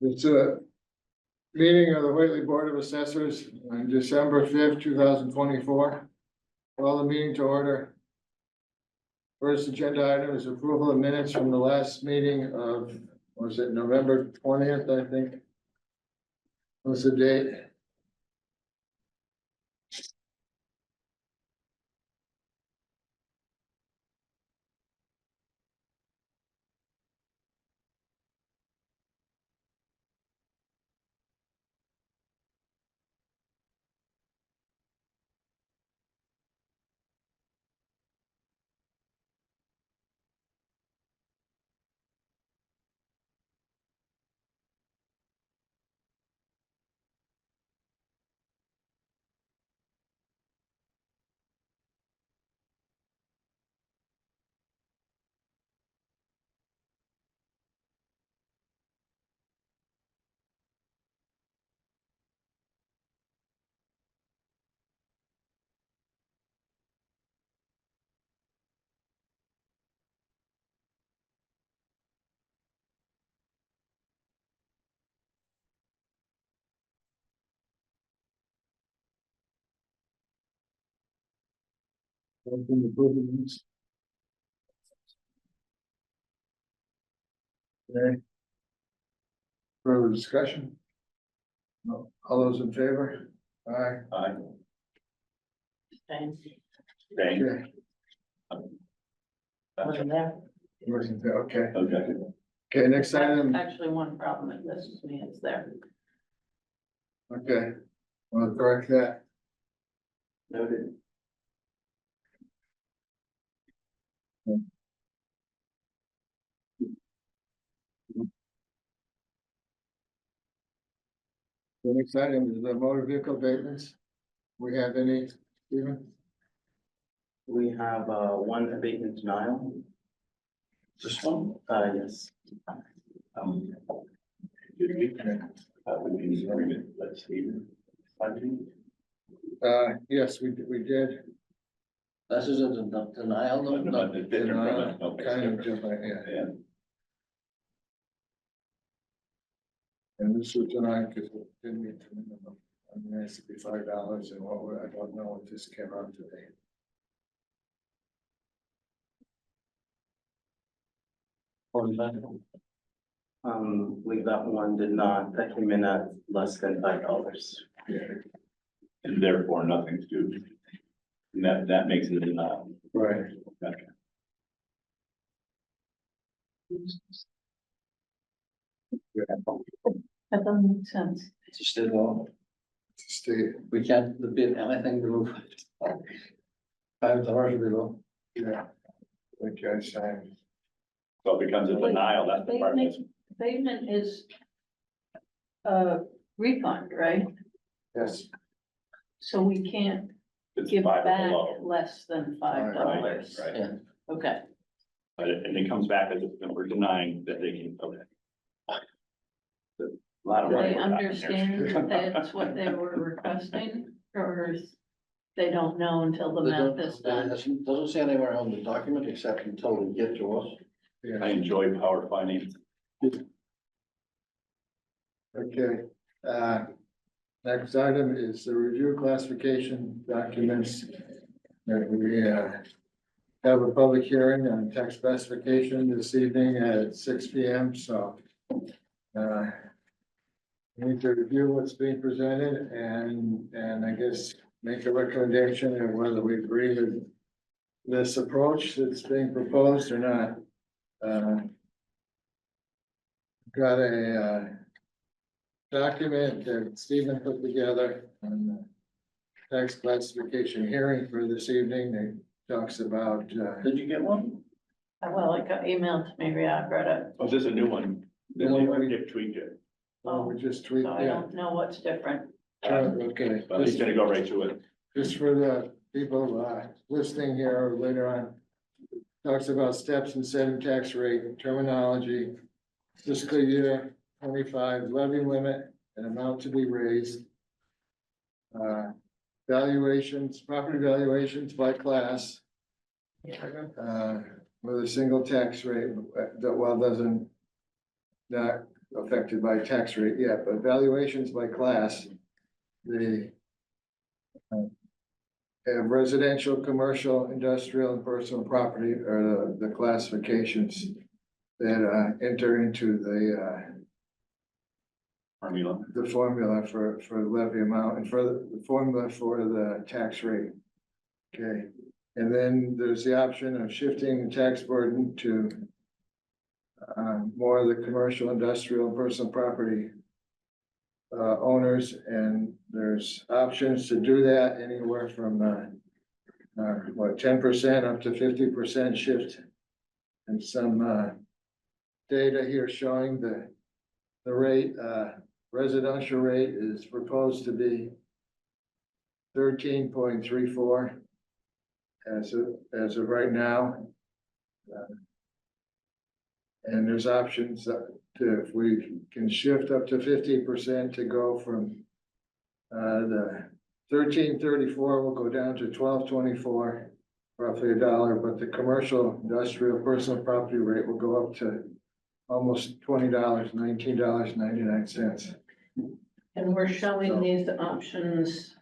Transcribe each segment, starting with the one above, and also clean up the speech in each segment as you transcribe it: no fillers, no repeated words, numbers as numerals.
It's a meeting of the Whately Board of Assessors on December 5th, 2024. Call the meeting to order. First agenda item is approval of minutes from the last meeting of, was it November 20th, I think? What's the date? Open the approval minutes. Okay. Further discussion? No. All those in favor? Aye. Aye. Thank Thank. Okay. Wasn't there. Wasn't there? Okay. Okay. Okay, next item. Actually, one problem with this is me, it's there. Okay. I'll correct that. Noted. The next item is the motor vehicle abatements. We have any, Stephen? We have one abatement denial. This one? Yes. Did we? We can bring it, let's see. Yes, we did. This is a denial, no, No, no. it's different. Okay, Kind of different. different, yeah. Yeah. And this was tonight because it didn't meet the minimum. I mean, it's $55 and what, I don't know, it just came out today. We got one did not, that came in at less than $5. Yeah, And therefore nothing's due. And that makes it a denial. right. Okay. That doesn't make sense. It's a state law. State, We can't bid anything below $5 below. yeah. Like I said, So it becomes a denial, that's the part that's. Payment is a refund, right? yes, So we can't It's give five or back below. less than $5. Right. Yeah. Okay, But and it comes back as if we're denying that they can, okay. A lot of do money they we're talking here. understand that that's what they were requesting, or they don't know until the math is done? Doesn't say anywhere on the document except until they get to us. I yeah, enjoy power finance. okay. Next item is the review classification documents. That we have a public hearing on text specification this evening at 6 p.m. So we need to review what's being presented and I guess make a recommendation of whether we agree with this approach that's being proposed or not. Got a document that Stephen put together on the text classification hearing for this evening. It talks about, Did you get one? Well, it got emailed to me, yeah, I read it, Oh, this is a new one. The one we- Dick tweaked it. we just tweaked, so I yeah. don't know what's different. Okay, But he's gonna go right to it. just for the people listening here or later on. Talks about steps in setting tax rate, terminology, fiscal year 25 levy limit and amount to be raised. Valuations, property valuations by class. With a single tax rate that doesn't not affected by tax rate yet, but valuations by class, the have residential, commercial, industrial, and personal property are the classifications that enter into Formula. the formula for the levy amount and for the formula for the tax rate. Okay, and then there's the option of shifting the tax burden to more of the commercial, industrial, and personal property owners, and there's options to do that anywhere from 10% up to 50% shift. And some data here showing the rate, residential rate is proposed to be 13.34 as of right now. And there's options if we can shift up to 50% to go from the 13.34 will go down to 12.24, roughly $1, but the commercial, industrial, personal property rate will go up to almost $20, $19.99. And we're showing these options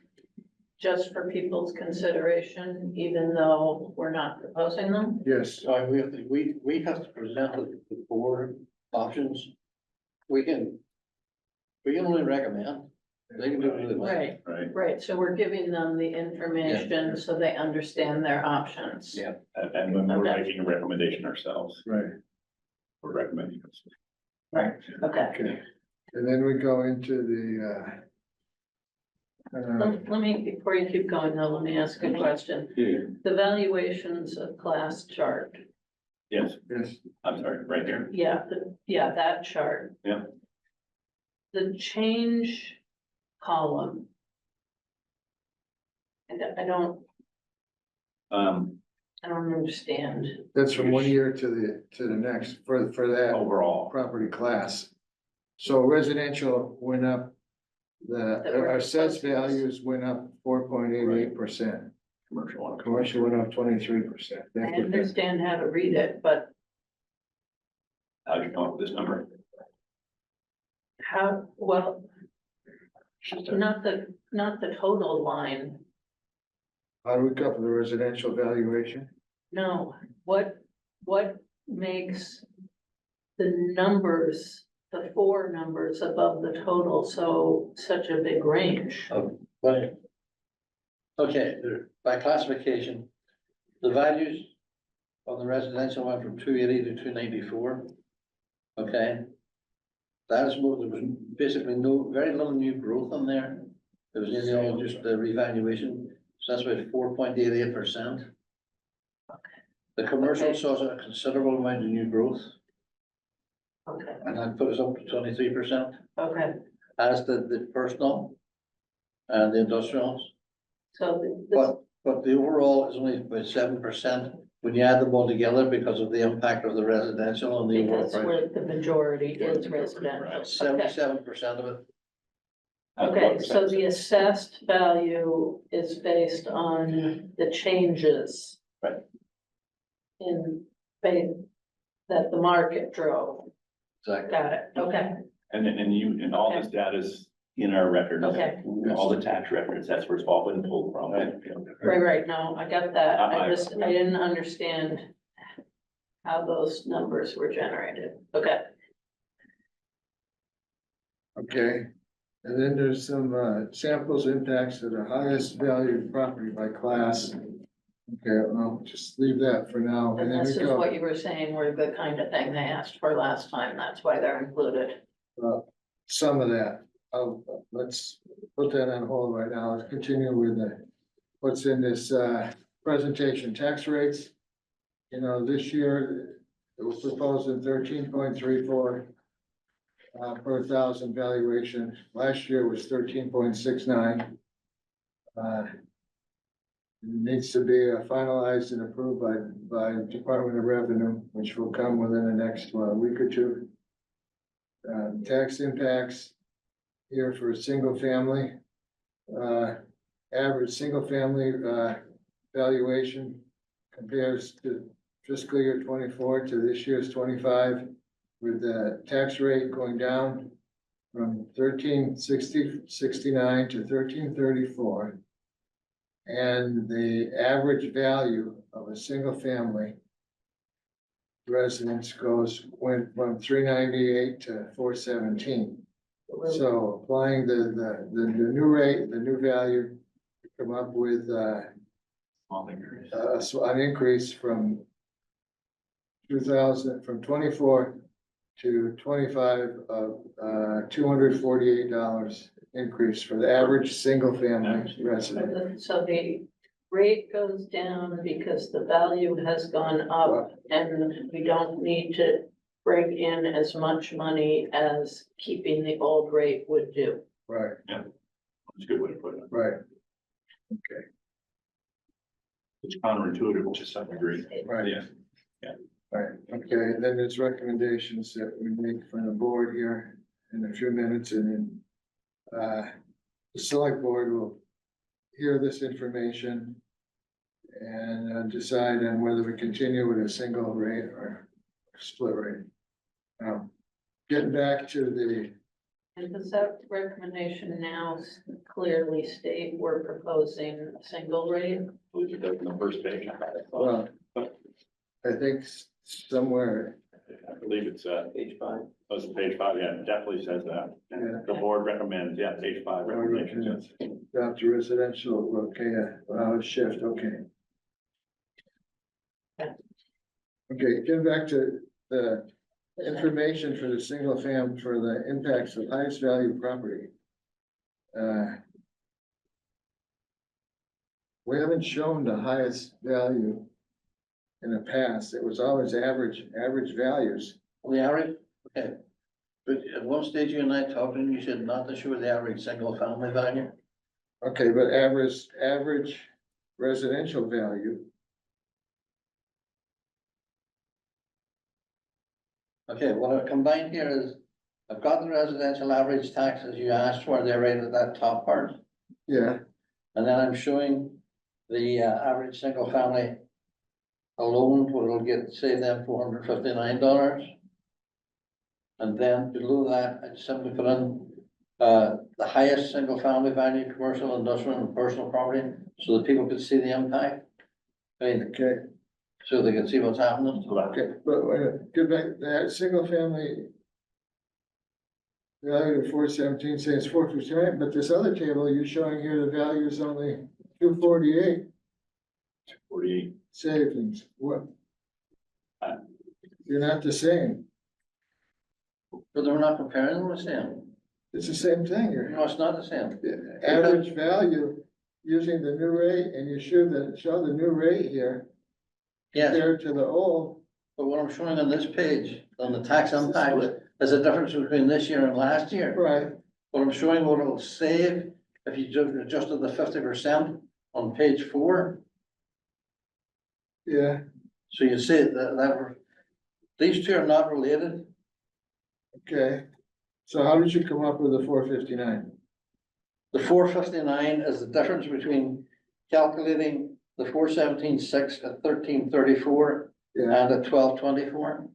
just for people's consideration, even though we're not proposing them? Yes, So we have to present the 4 options. We can only recommend. They can do it either way. Right, right. So we're giving them the information so they understand their options. Yeah. And when we're Okay. making a recommendation ourselves, right, we're recommending. Right, okay. okay. And then we go into the Let me, before you keep going though, let me ask a question. The valuations of class chart, Yes, yes, I'm sorry, right here. yeah, that chart. Yeah. The change column. And I don't understand. that's from one year to the next for that Overall, property class. So residential went up, our assessed values went up 4.88%. commercial. Commercial went up 23%. I understand how to read it, but How do you come up with this number? how, well, Just a- not the total line. How do we come up with the residential valuation? No, what makes the numbers, the 4 numbers above the total, such a big range? But, okay, by classification, the values on the residential went from 280 to 294. Okay. That is more, there was basically very little new growth on there. There was nearly all just the revaluation, so that's about 4.88%. The commercial Okay. saw a considerable amount of new growth, Okay, and that put us up to 23%, okay, as did the personal and the industrials. so this, But the overall is only about 7% when you add them all together because of the impact of the residential on the overall because price. where the majority is residential. Okay, 77% of it. okay, so the assessed value is based on the changes. Right. In that the market drove. Exactly. Got it, okay, And all this data is in our records. Okay. All the tax records, that's where it's all been pulled from. right, no, I got that, I I- didn't understand how those numbers were generated, okay. Okay, and then there's some samples impacts of the highest valued property by class. Okay, I'll just leave that for now, and And then this we is go, what you were saying were the kind of thing they asked for last time, that's why they're included. some of that. Let's put that on hold right now, let's continue with what's in this presentation, tax rates. You know, this year, it was proposed in 13.34 per thousand valuation, last year was 13.69. Needs to be finalized and approved by Department of Revenue, which will come within the next week or two. Tax impacts here for a single family. Average single family valuation compares to fiscal year 24 to this year's 25. with the tax rate going down from 1369 to 1334. And the average value of a single family residence went from 398 to 417. So applying the new rate, the new value, come up with Small increase. an increase from 24 to 25 of $248 increase for the average single family resident. So the rate goes down because the value has gone up and we don't need to bring in as much money as keeping the old rate would do. Right, That's a good way to put it. right, It's counterintuitive to some degree. right. Yeah. Right, okay, then there's recommendations that we make from the board here in a few minutes, and then the select board will hear this information and decide on whether we continue with a single rate or split rate. Now, getting back to the, And does that recommendation now clearly state we're proposing a single rate? I believe it does in the first page. well, I think somewhere, I believe it's, Page 5. was it page 5? Yeah, it definitely says that. And Yeah. the board recommends, yeah, page 5 recommendations. adopt a residential, okay, shift, okay. Okay, getting back to the information for the single for the impacts of highest value property. We haven't shown the highest value in the past. It was always average values. The average, okay. But at one stage you and I talked and you said not to show the average single family value. Okay, but average residential value, Okay, what I've combined here is, I've got the residential average taxes you asked for, they're right at that top part. yeah, And then I'm showing the average single family alone, what it'll get, save them $459. And then below that, I simply put in the highest single family value, commercial, industrial, and personal property, so that people could see the impact. I mean, okay. so they can see what's happening. Okay, but get back, that single family value of 417 says 459, but this other table you're showing here, the value is only 248 48. savings. What? You're not the same. But they're not comparing them the same. It's the same thing. You're No, it's not the same. average value using the new rate, and you show the new rate here Yes, compared to the old. but what I'm showing on this page, on the tax impact, is a difference between this year and last year. Right, But I'm showing what it'll save if you just adjusted the 50% on page 4. yeah, So you see these two are not related. okay. So how did you come up with the 459? The 459 is the difference between calculating the 417.6 at 1334 Yeah, and at 1224.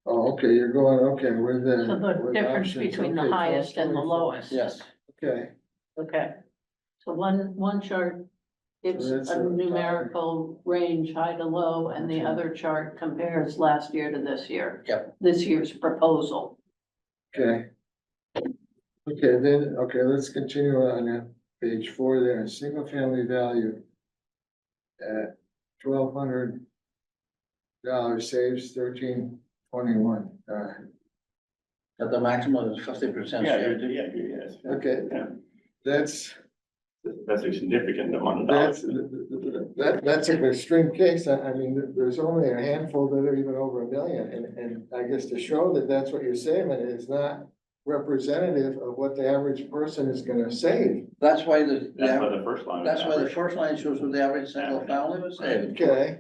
oh, okay, you're going, okay, with the. So the with difference options, between the okay, highest and the 1224. lowest. Yes, Okay, Okay, so one chart gives So that's a a- numerical range, high to low, and the other chart compares last year to this year. Yep. This year's proposal. okay. Okay, then, okay, let's continue on page 4 there, single family value. At $1,200 saves 1321. at the maximum is 50% Yeah, share. yes. Okay, Yeah. that's That's a significant amount of dollars. that's an extreme case. I mean, there's only a handful that are even over $1 million, and I guess to show that that's what you're saving is not representative of what the average person is gonna save. That's why That's why the first line. that's why the first line shows what the average single family was saving. Okay,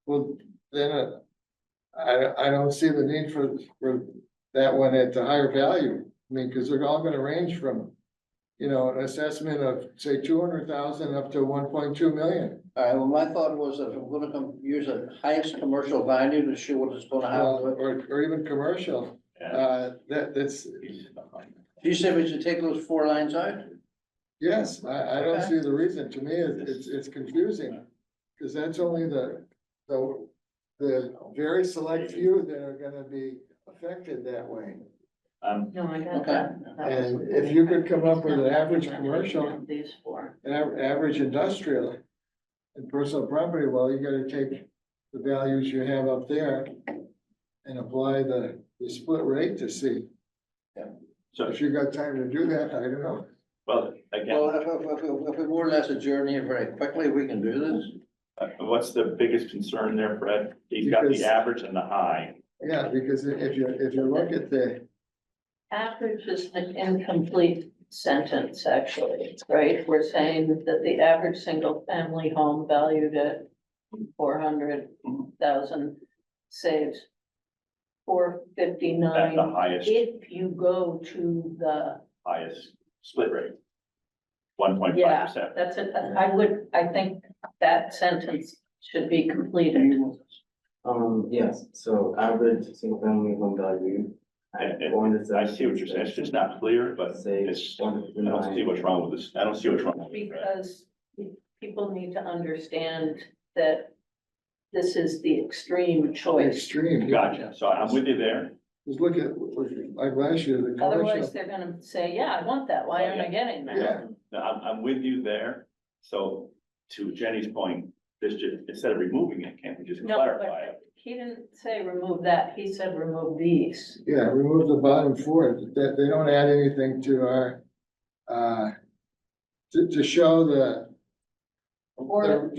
well, then, I don't see the need for that one at the higher value. I mean, cause they're all gonna range from, an assessment of, say, 200,000 up to 1.2 million. All right, well, my thought was that if I'm gonna use the highest commercial value to show what it's gonna Well, have. or even commercial. That's, You said we should take those 4 lines out? yes, I don't Okay. see the reason. To me, it's confusing. Cause that's only the very select few that are gonna be affected that way. No, I got Okay. that. And if you could come up with an average commercial, These four. average industrial and personal property, well, you gotta take the values you have up there and apply the split rate to see. So, If you got time to do that, I don't know. well, again, Well, if we more or less adjourn here very quickly, we can do this. what's the biggest concern there, Fred? He's got Because- the average and the high. Yeah, because if you look at the, Average is an incomplete sentence, actually, right? We're saying that the average single family home valued at 400,000 saves At the 459 highest, if you go to the, highest split rate. 1.5%. yeah, that's it. I think that sentence should be completed. Yes, so average single family home value. And I see what you're saying. It's just not clear, but Say it's, I don't see what's wrong with this. I don't see what's wrong with it. Fred. Because people need to understand that this is the extreme choice. extreme. Gotcha. So I'm with you there. Just look at, like last year, the Otherwise, commercial, they're gonna say, yeah, I want that. Why aren't I getting that? yeah, No, I'm with you there. So to Jenny's point, this just, instead of removing it, can't we just No, clarify but it? he didn't say remove that. He said remove these. yeah, remove the bottom four, that they don't add anything to our, to show the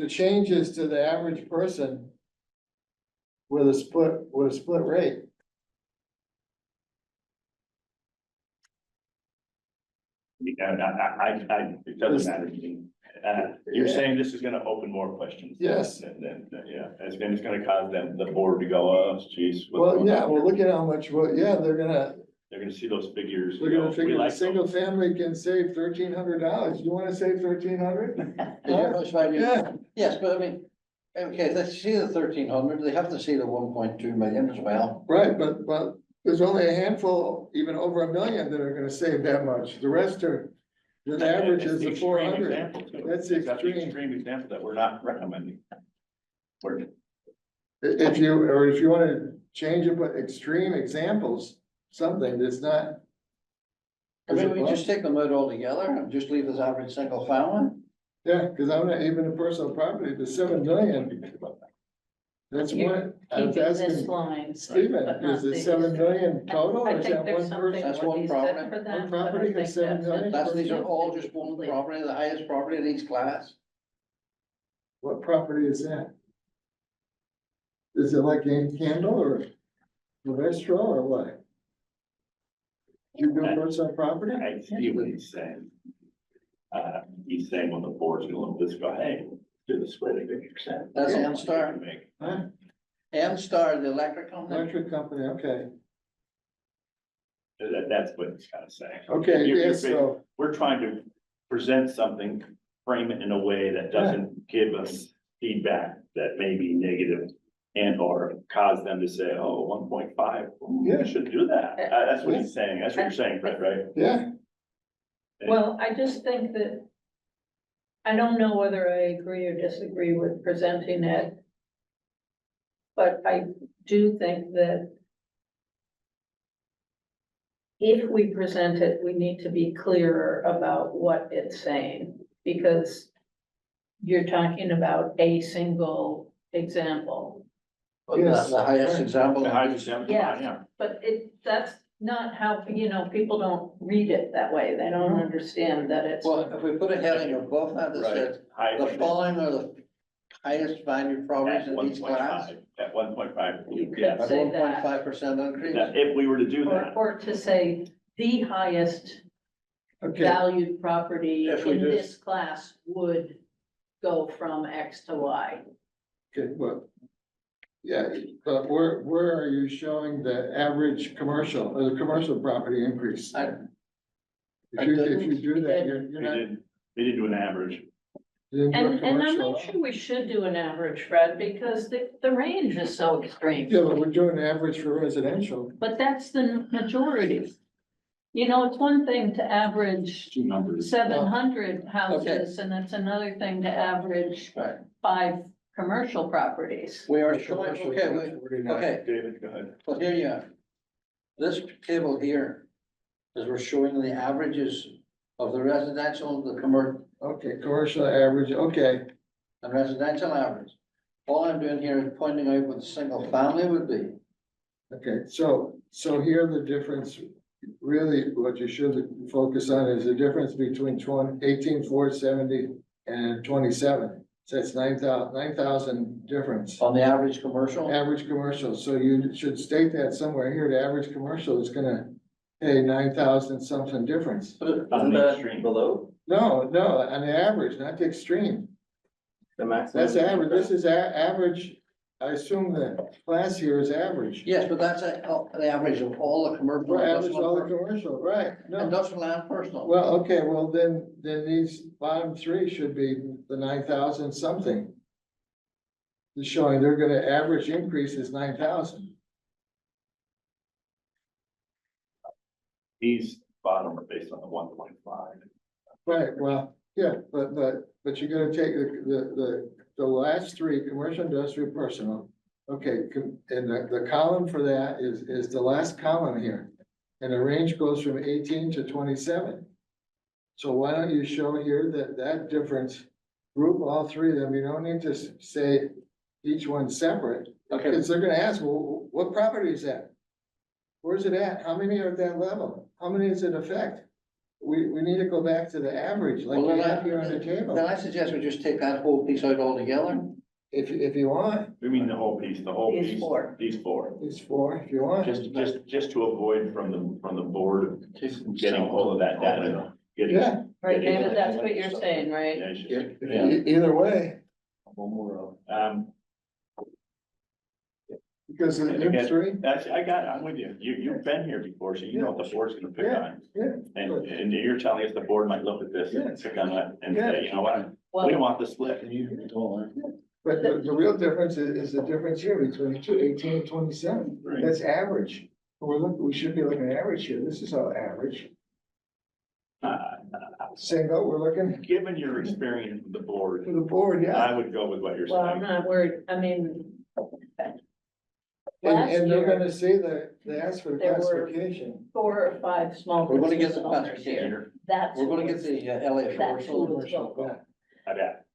changes to the average person with a split rate. And it doesn't matter to me. You're saying this is gonna open more questions? Yes. Then, yeah, it's gonna cause them, the board to go, oh, geez. what's Well, going yeah, on well, here?" look at how much, well, yeah, they're gonna see those figures. They're you gonna know, we figure a like single those. family can save $1,300. You wanna save $1,300? Yeah, Yes, but I mean, okay, let's see the 1,300, they have to see the 1.2 million as well. right, but there's only a handful, even over 1 million that are gonna save that much. The rest are, the average It's is the the extreme 400. example, too. That's the That's the extreme. extreme example that we're not recommending. We're, If you wanna change it, put extreme examples, something that's not. I mean, we just take them out altogether and just leave this average single family. Yeah, cause I'm not even in personal property, the 7 million, that's what I was Keeping this asking. line. Stephen, but not is it these. 7 million total, or I is think that there's one something person? That's more one be said property. for that, One but I property think has 7 that's million? it. That's, these are all just one property, the highest property in each class. What property is that? Is it like in Candle or Novestro or what? You do personal property? I see what he's saying. He's saying when the board's gonna look at this, go, hey, do the split at 50%. That's Yeah. N-Star. Huh? N-Star, the electric company. Electric company, okay, That's what he's kind of saying. okay, You're- yes, so, We're trying to present something, frame it in a way that doesn't give us feedback that may be negative and or cause them to say, oh, 1.5, Yeah. you shouldn't do that. That's what he's saying. That's what you're saying, Fred, right? yeah, Well, I just think that, I don't know whether I agree or disagree with presenting it. But I do think that if we present it, we need to be clearer about what it's saying, because you're talking about a single example. Yes. The highest example. The highest example, Yeah. But that's not how, people don't read it that way. They don't understand that it's. Well, if we put a heading above that that Right. says, High- the following are the highest value properties At in each class. 1.5, at 1.5, You could yes. At say 1.5% increase. Now, if we were to do that, Or to say the highest okay, valued property If we in do- this class would go from X to Y. okay, well. Yeah, but where are you showing the average commercial, or the commercial property increase? I If you didn't. do that, you're they not, did do an average. And I'm commercial. not sure we should do an average, Fred, because the range is so extreme. Yeah, but we're doing average for residential. But that's the majority. You know, it's one thing to average Two numbers. 700 houses, and it's another thing to average Right. 5 commercial properties. We are showing, Commercial, okay, that's 49. okay, David, go ahead. well, here you are. This table here is we're showing the averages of the residential, the commercial, Okay, commercial average, okay, and residential average. All I'm doing here is pointing out what the single family would be. okay, so here the difference, really, what you should focus on is the difference between 18,470 and 27. So that's 9,000 difference. On the average commercial, Average commercial, so you should state that somewhere here, the average commercial is gonna pay 9,000 something difference. On Isn't the that extreme. below No, on the average, not the extreme. the maximum? That's average, this is average, I assume the class here is average. yes, but that's the average of all the commercial. Right, average all the industrial, commercial, right, no, Industrial and personal. well, okay, well, then these bottom three should be the 9,000 something. It's showing they're gonna average increase is 9,000. He's bottom based on the 1.5. Right, well, yeah, but you're gonna take the last three, commercial, industrial, personal. Okay, and the column for that is the last column here. And the range goes from 18 to 27. So why don't you show here that difference, group all three of them, you don't need to say each one separate. Okay, Because they're gonna ask, well, what property is that? Where's it at? How many are at that level? How many does it affect? We need to go back to the average, like Well, we then have here on the table, then I suggest we just take that whole piece out altogether. if you want, We mean the whole piece, the whole These piece. 4. These 4. it's four, if you want. Just to avoid from the board getting hold of that data. Getting- Yeah, Right, getting- David, that's what you're saying, right? Yeah, you should- Yeah. either way, One more. because of And the again, three, I'm with you. You've been here before, so you know what the board's gonna pick on. yeah. And you're telling us the board might look at this and pick on that and say, you know what, we Well, don't want the split. But the real difference is the difference here between 18 and 27. Right. That's average. We should be looking at average here. This is our average. Single, we're looking Given your experience with the board, for the board, yeah. I would go with what you're well, I'm saying. not worried, I mean. And, Last and they're year, gonna see they ask for the there were- classification. 4 or 5 small We're gonna get business the owners here. classification. That's. We're gonna who get was- the LA That's who was commercial. vocal. I bet.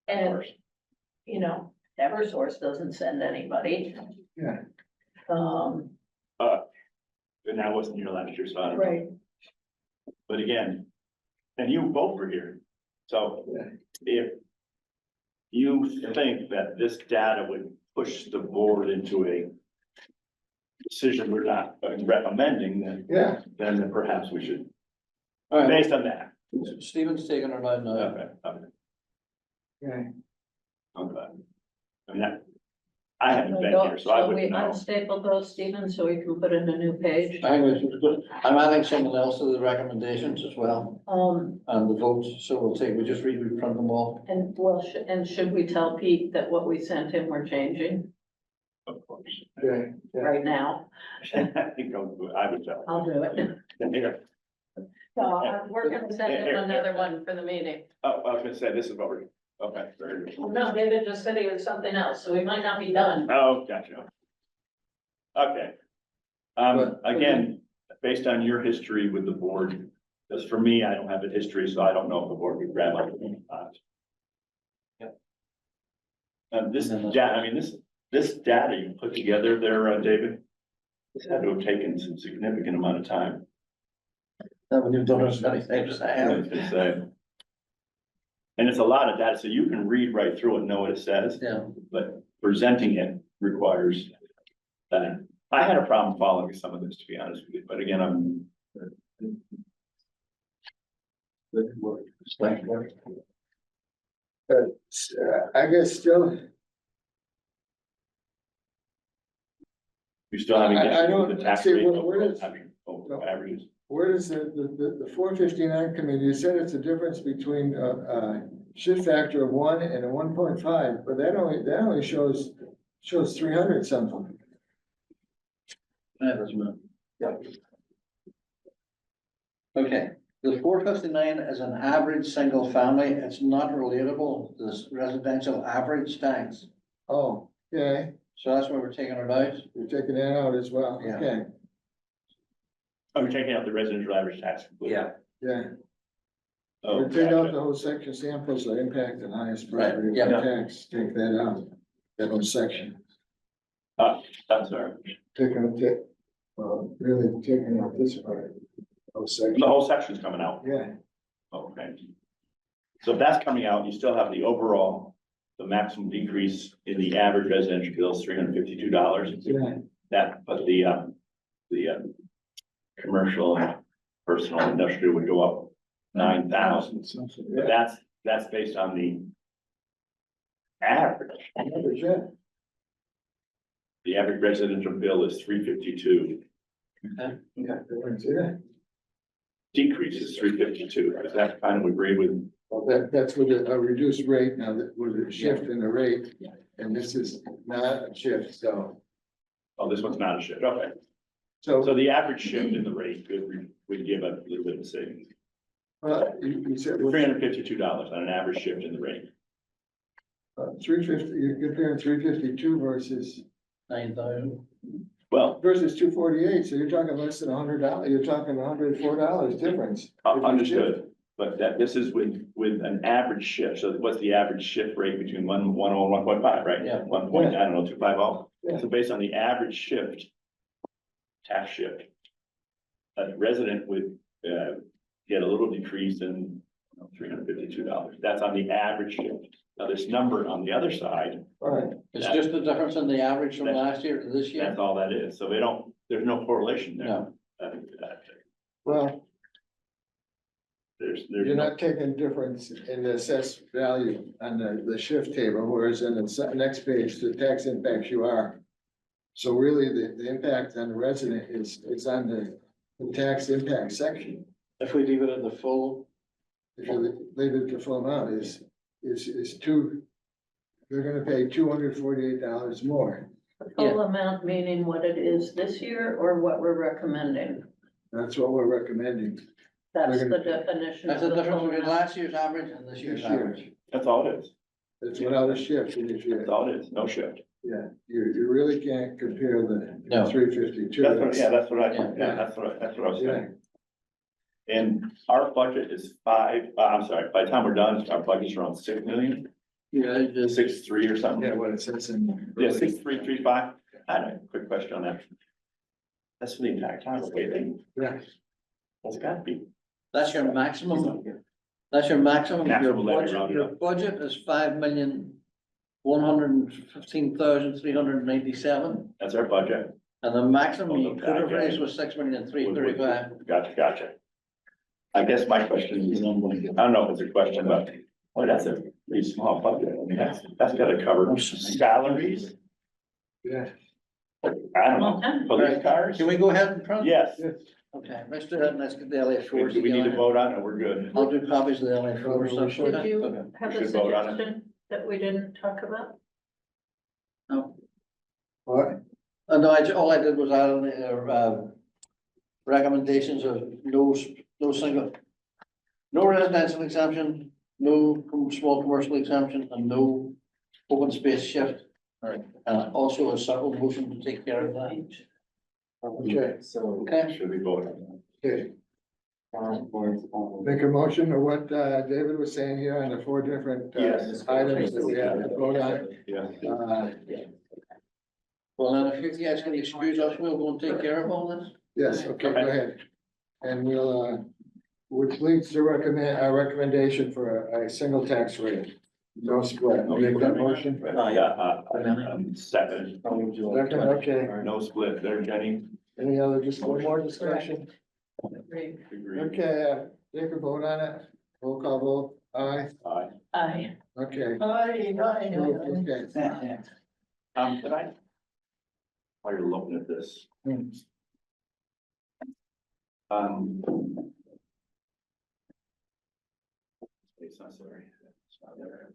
And, you know, Eversource doesn't send anybody. Yeah. And that wasn't your last year, so I don't know. Right. But again, and you both were here. So Yeah. if you think that this data would push the board into a decision we're not recommending, Yeah, then perhaps we should, All right, based on that. Stephen's taking her down now. Okay, yeah. okay. I mean, I haven't been So here, so I we wouldn't know. unstaple those, Stephen, so we can put in a new page? I think we should put- I'm adding something else to the recommendations as well, and the votes, so we just read from them all. And well, and should we tell Pete that what we sent him we're changing Of course. Okay, yeah. right now? I would tell. I'll do it. Here. So we're gonna send him another one for the meeting. Oh, I was gonna say, this is what we're, okay, very good. No, David just said he was something else, so we might not be done. Oh, gotcha. Okay. Again, based on your history with the board, because for me, I don't have a history, so I don't know if the board would grab it or not. This data, I mean, this data you put together there, David, this had to have taken some significant amount of time. That when you've done as many things as I I have. was gonna say. And it's a lot of data, so you can read right through it and know what it says. Yeah. But presenting it requires that. I had a problem following some of this, to be honest with you, but again, I'm. I guess still, You still having I issues don't with the tax see rate, where does- having averages? where does the 459 committee, you said it's a difference between, shift factor of 1 and a 1.5, but that only shows 300 something. That doesn't matter. Okay, the 459 is an average single family. It's not relatable to this residential average tax. Oh, okay, So that's why we're taking it out. you're taking that out as well, Yeah. okay, Oh, we're taking out the residential average tax. Yeah, yeah. Oh, Or take out gotcha. the whole section, samples that impact the highest Right, property yeah. tax, take that out, that whole section. I'm sorry. Really taking out this part, whole section, The whole section's coming out. yeah, Okay. So if that's coming out, you still have the overall, the maximum decrease in the average residential bill is $352. yeah, That, but the commercial, and personal, and industrial would go up 9,000. something, But yeah. that's based on the average. Yeah. The average residential bill is 352. Yeah, Decrease is 352. Is that kind of agree with? well, that's with a reduced rate now, that with a shift in the rate, and this is not a shift, so. Oh, this one's not a shift. Okay. So So, the average shift in the rate would give a little bit of savings. you said, $352 on an average shift in the rate. 350, you're comparing 352 versus 9,000. Well, 248, so you're talking less than $100, you're talking $104 difference. understood, but this is with an average shift. So what's the average shift rate between 1.0 and 1.5, right? Yeah. 250. Yeah. So based on the average shift, tax shift, a resident would, get a little decrease in $352. That's on the average shift. Now, this number on the other side, All right, It's just the difference in the average from That's- last year to this year. that's all that is. So there's no correlation there. No, well, There's you're no, not taking difference in the assessed value on the shift table, whereas in the next page, the tax impacts you are. So really, the impact on the resident is on the tax impact section. if we leave it at the full, If you leave it to full amount is they're gonna pay $248 more. The full amount meaning what it is this year or what we're recommending? That's what we're recommending That's They're the gonna- definition. that's of the difference full between amount. last year's average and this year's this year. average. that's all it is. It's without a shift in this year. That's all it is. No shift. Yeah, you really can't compare the No. 352. That's what, yeah, that's what I, Yeah. yeah, that's what I was Yeah, saying. And our budget is I'm sorry, by the time we're done, our budget's around 6 million, Yeah, it is. 6.3 or yeah, something. what it says in. Yeah, 6.335. I had a quick question on that. That's for the entire time, okay, then, Yeah, that's gotta be. That's your maximum, that's your maximum. Your Maximum levy budget, rounded your up. budget is 5,115,397, That's our budget. and the maximum Oh, you could have okay. raised was 6,335. Gotcha. I guess my question is, I don't know if it's a question, but, boy, that's a pretty small budget. I mean, that's gotta cover salaries. yeah. I don't know, police cars? Can we go ahead and print? Yes. Okay, let's do that, and let's get the LA four. Do we need to vote on it? We're good. I'll do copies of the LA four stuff. Sure. Did you Okay. have We a should vote on it. suggestion that we didn't talk about? No, What? no, all I did was add on the, recommendations of no single, no residential exemption, no small commercial exemption, and no open space shift. Alright. Also a separate motion to take care of that. Okay, so. Okay, Should we vote on okay. Make a motion or what David was saying here on the 4 different Yes. items that we have to vote on. that? Yeah. well, then if you guys can excuse us, we'll go and take care of all this. Yes, okay, go ahead. And we'll, which leads to our recommendation for a single tax rate. No split. I'll make that motion. Second, Second, okay. no split there, Jenny. Any other, just one more discussion? Agree. Agree. Okay, take a vote on it. Roll call vote. Aye. Aye. Aye. Okay. Aye, Okay. Can I? While you're looking at this. space, I'm sorry. It's not there.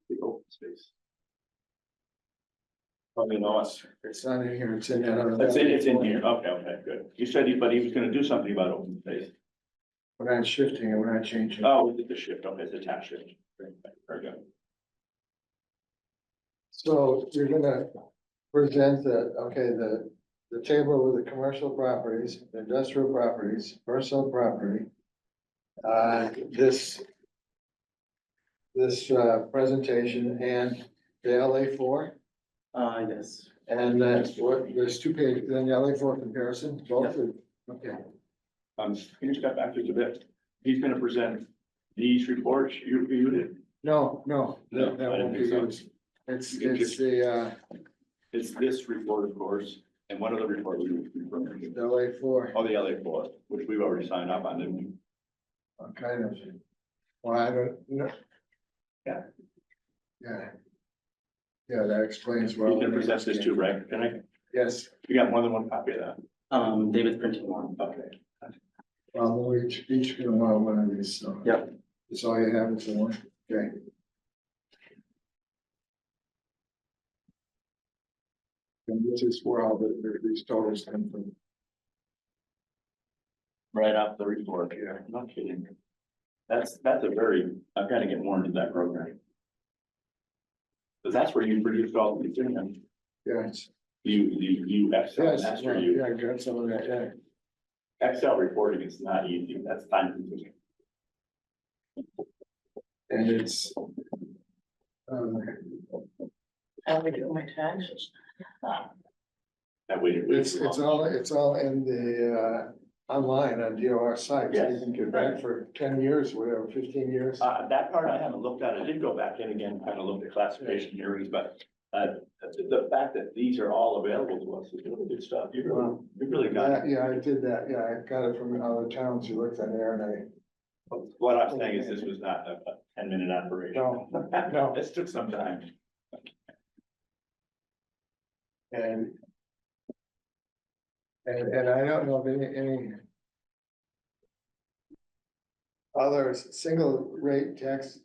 The open space. Probably lost. It's not in here, it's in that other. It's in here, okay, good. You said but he was gonna do something about open space. We're not shifting it, we're not changing. Oh, we did the shift, okay, it's a tax shift. Very good. So you're gonna present the table with the commercial properties, industrial properties, personal property. This presentation and the LA4, Yes. and there's 2 pages, then the LA4 comparison, both are, okay. Can you step back just a bit? He's gonna present these reports you reviewed. No, No, that I didn't won't be think so. used. It's Just- the It's this report, of course, and one other report we referred to. LA4, Oh, the LA4, which we've already signed up on, didn't we? kind of. Well, I don't, no. Yeah. Yeah. Yeah, that explains well. You can present this too, right? Can I, Yes, you got more than one copy of that? David's printing one. Okay. well, we're each gonna want one of these, so. Yep. That's all you have is the one, okay. And this is where all these totals come from. Right off the report, yeah, not kidding. That's a very, I've got to get more into that program. But that's where you produce all the things. Yes, You Excel, yes, that's yeah, where you, I got some of that, yeah. Excel reporting is not easy, that's time consuming. And it's. How we do my taxes? That way. It's all in the, online on DOR site, so you can get back for 10 years, whatever, 15 years. That part I haven't looked at, I did go back in again, kind of looked at classification hearings, but, the fact that these are all available to us is really good stuff. You really got it. Yeah, I did that, yeah, I got it from other towns who looked on there and What I'm saying is this was not a 10-minute operation. No, no. This took some time. And I don't know of any other single rate tax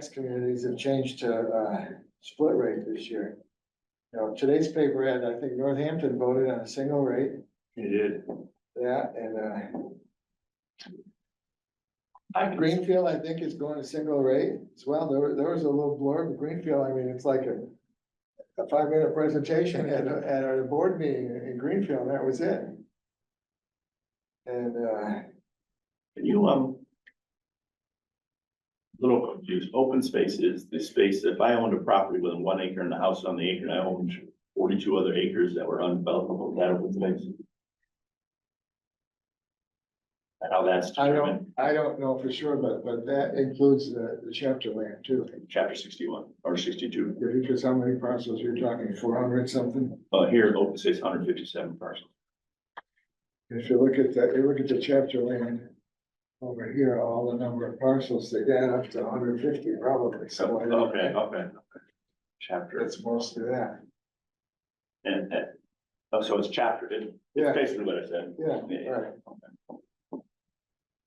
communities have changed to, split rate this year. You know, today's paper had, I think Northampton voted on a single rate, You did. that, and, Greenfield, I think, is going to single rate as well. There was a little blurb, Greenfield, I mean, it's like a 5-minute presentation at a board meeting in Greenfield, and that was it. And, Can you, little confused, open space is the space, if I owned a property with 1 acre and the house on the acre, and I owned 42 other acres that were undevelopable, that open space? And how that's determined, I don't know for sure, but that includes the chapter land too. chapter 61 or 62. Because how many parcels you're talking, 400 something? Here, open space, 157 parcels. If you look at that, you look at the chapter land over here, all the number of parcels, they add up to 150 probably, so. Okay. Chapter, That's mostly that, and, oh, so it's chapter, it's yeah, basically what I said. yeah, right.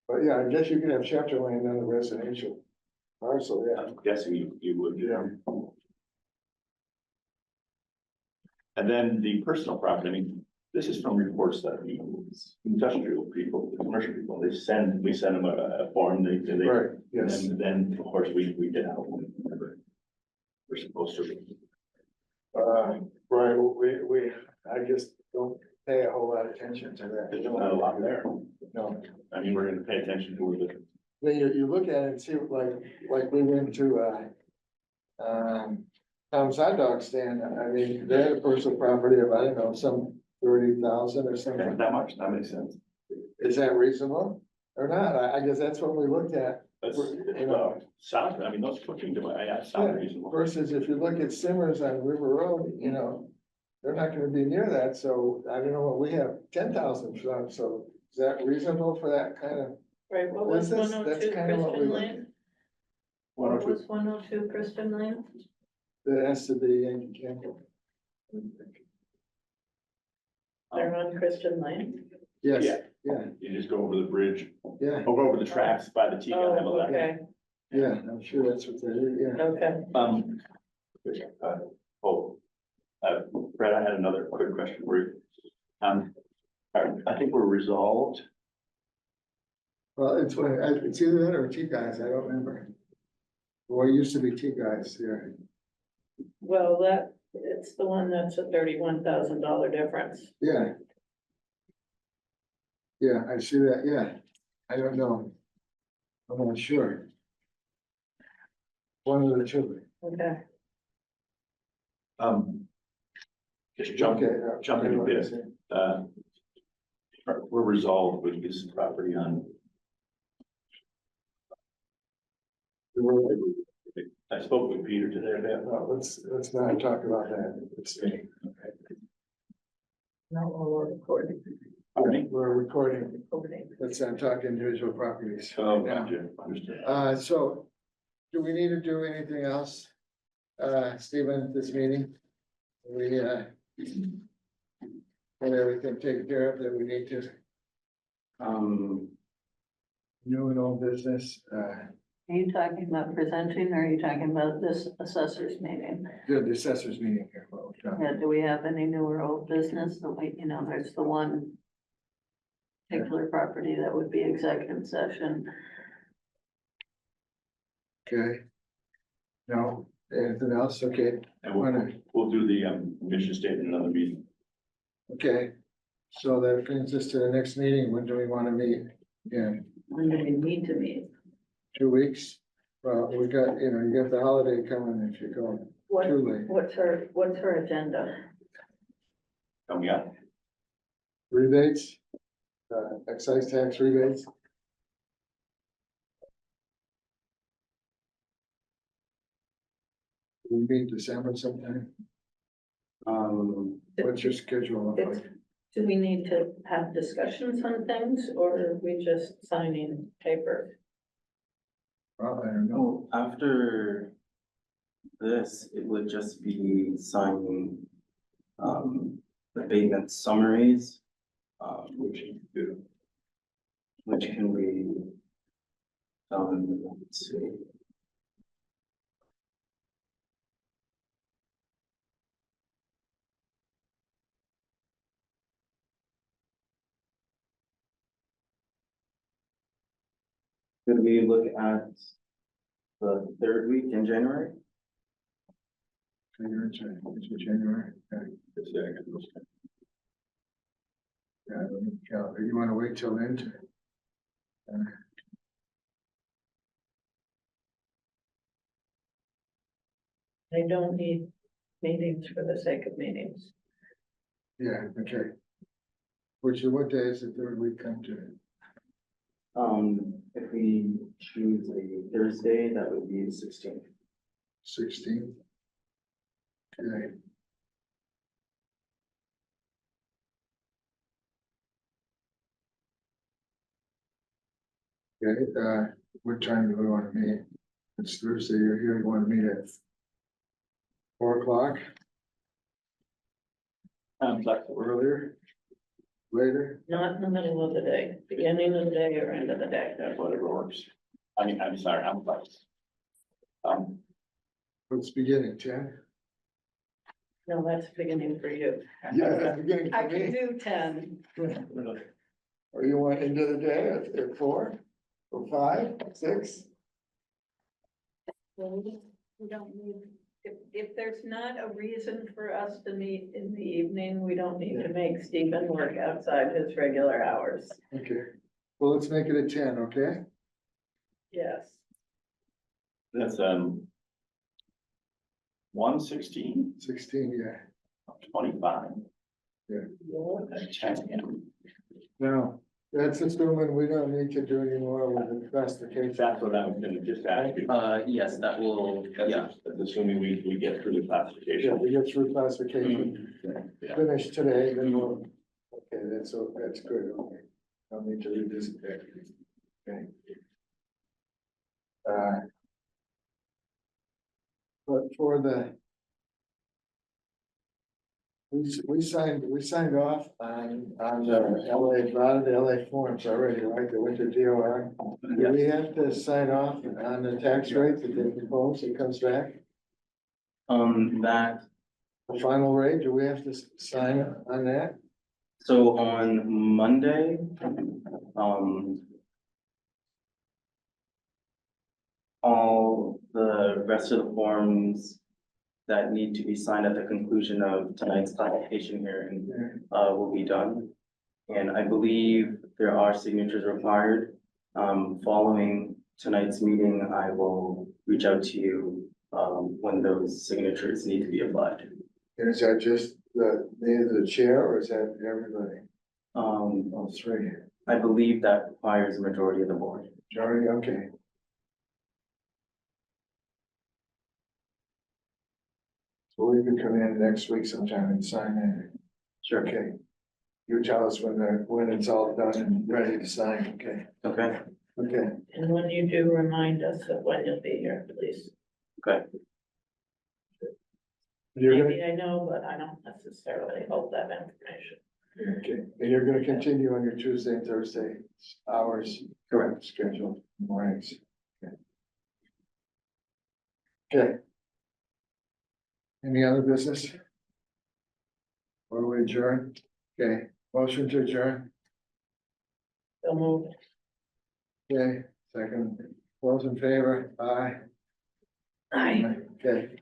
But yeah, I guess you can have chapter land on a residential parcel, yeah. I'm guessing you would. Yeah. And then the personal property, I mean, this is from reports that the industrial people, the commercial people, we send them a form, they. Right, yes. And then, of course, we get out. We're supposed to. Right, we, I just don't pay a whole lot of attention to that. There's not a lot there. No, I mean, we're gonna pay attention to it. then you look at it and see, like we went to, Tom's hot dog stand, I mean, they had a personal property of, I don't know, some 30,000 or something. That much, that makes sense. Is that reasonable or not? I guess that's what we looked at. That's, You know. sound, I mean, those cooking, sound reasonable. Versus if you look at Simmers on River Road, you know, they're not gonna be near that, so I don't know what we have, 10,000 for them, so is that reasonable for that kind of? Right, what was This is- 102 that's kind of what we Kristen look Lane? One or What two. was 102 Kristen Lane? That has to be Yankee Candle. They're on Christian Lane. Yes, Yeah. yeah, You just go over the bridge, yeah, or over the tracks by the T gun. Oh, okay, yeah, I'm sure that's what that is, yeah. okay. Brett, I had another quick question for you. I think we're resolved. Well, it's either that or T guys, I don't remember. Well, it used to be T guys, yeah. Well, it's the one that's a $31,000 difference. Yeah. Yeah, I see that, yeah. I don't know. I'm not sure. One of the two. Okay, Just Okay. jumping a bit. We're resolved with this property on. I spoke with Peter today about. Well, let's not talk about that. It's me. no, we're recording. We're recording. Recording. Let's not talk individual properties. Oh, right now. gotcha, understood. So do we need to do anything else? Stephen, at this meeting? We, had everything taken care of that we need to, new and old business, Are you talking about presenting or are you talking about this assessors meeting? the assessors meeting here. What we're talking. Yeah, do we have any new or old business that there's the one particular property that would be executive session. Okay. No, anything else? Okay, And we'll do the mission statement in another meeting. okay. So that brings us to the next meeting. When do we want to meet? Yeah, When do we need to meet? 2 weeks. Well, we got, you got the holiday coming if you go What, too late. what's her agenda? Coming up. Rebates, excise tax rebates. We meet December sometime. What's your schedule look like? Do we need to have discussions on things or are we just signing paper? Well, I don't know. No, after this, it would just be signing, abatement summaries, Which you do. which can be done, let's see. Could we look at the third week in January? January, January. Okay. Yeah, I don't need to count. You want to wait till then? They don't need meetings for the sake of meetings. Yeah, okay. What day is the third week come to? If we choose a Thursday, that would be the 16th. 16th. Okay. Okay, what time do we want to meet? It's Thursday, you're here, you want to meet at 4 o'clock, Flexible. earlier, later? Not in the middle of the day, beginning of the day or end of the day. That's whatever works. I'm sorry, I'm flexible. What's beginning, 10? No, that's beginning for you. Yeah, that's beginning I for can me. do 10. Or you want into the day at 4 or 5, 6? We don't need, if there's not a reason for us to meet in the evening, we don't need to make Stephen work outside his regular hours. Okay, well, let's make it at 10, okay? Yes. That's 116, 16, yeah. 25, Yeah. and 10 a.m. Now, that's assuming we don't need to do any more with the classification. That's what I was gonna just ask you. Yes, that will, yeah. That's assuming we get through the Yeah, classification. we get through classification, Yeah. finish today, then we'll, okay, that's good, okay. I'll need to revisit that. Okay. But for the we signed off on the LA, a lot of the LA forms already, right, the winter DOR. Do we have to sign off on the tax rate that they propose, it comes back, That, the final rate, do we have to sign on that? so on Monday, all the rest of the forms that need to be signed at the conclusion of tonight's classification hearing, will be done. And I believe there are signatures required. Following tonight's meeting, I will reach out to you, when those signatures need to be applied. And is that just the chair, or is that everybody, all three? I believe that requires a majority of the board. Majority, okay. So we can come in next week sometime and sign that. Sure. Okay. You tell us when it's all done and ready to sign, okay? Okay, Okay, And when you do, remind us of when you'll be here, please. okay. you're gonna, Maybe I know, but I don't necessarily hold that information. okay, and you're gonna continue on your Tuesday and Thursday hours Correct. scheduled mornings. Okay. Okay. Any other business? Or we adjourn? Okay, motion to adjourn, So move. okay, second, those in favor, aye. Aye. Okay,